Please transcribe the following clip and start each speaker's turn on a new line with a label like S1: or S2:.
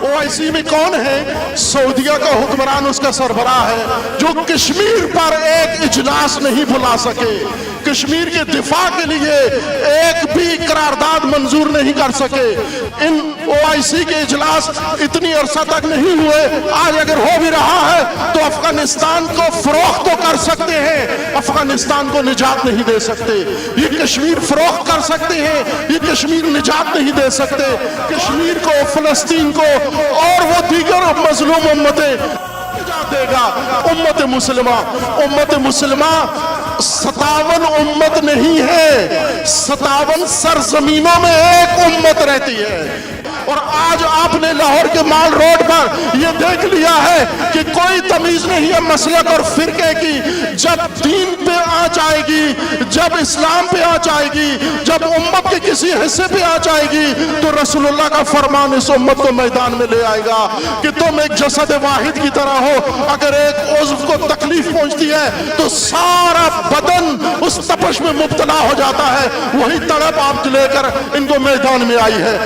S1: OIC में कौन है? सऊदीया का हुक्मरान, उसका सरबराह है, जो कश्मीर पर एक इजलास नहीं बुला सके, कश्मीर के दिफा के लिए एक भी करारदाद मंजूर नहीं कर सके। इन OIC के इजलास इतनी अरसा तक नहीं हुए, आज अगर हो भी रहा है तो अफगानिस्तान को फरोख्त तो कर सकते हैं, अफगानिस्तान को निजात नहीं दे सकते। ये कश्मीर फरोख्त कर सकते हैं, ये कश्मीर निजात नहीं दे सकते। कश्मीर को, फलस्तीन को और वो दीगर मजलूम उम्मतें निजात देगा। उम्मत मुस्लिमा 57 उम्मत नहीं है, 57 सरजमीनों में एक उम्मत रहती है। और आज आपने लाहौर के माल रोड पर यह देख लिया है कि कोई तमीज नहीं है मसलक और फिरके की। जब दीन पे आंच आएगी, जब इस्लाम पे आंच आएगी, जब उम्मत के किसी हिस्से पे आंच आएगी, तो रसूलुल्लाह का फरमान इस उम्मत को मैदान में ले आएगा कि तुम एक जसद वाहिद की तरह हो। अगर एक उज़्व को तकलीफ पहुंचती है तो सारा बदन उस तपश में मुब्तला हो जाता है। वही तड़प आप लेकर इनको मैदान में आई है।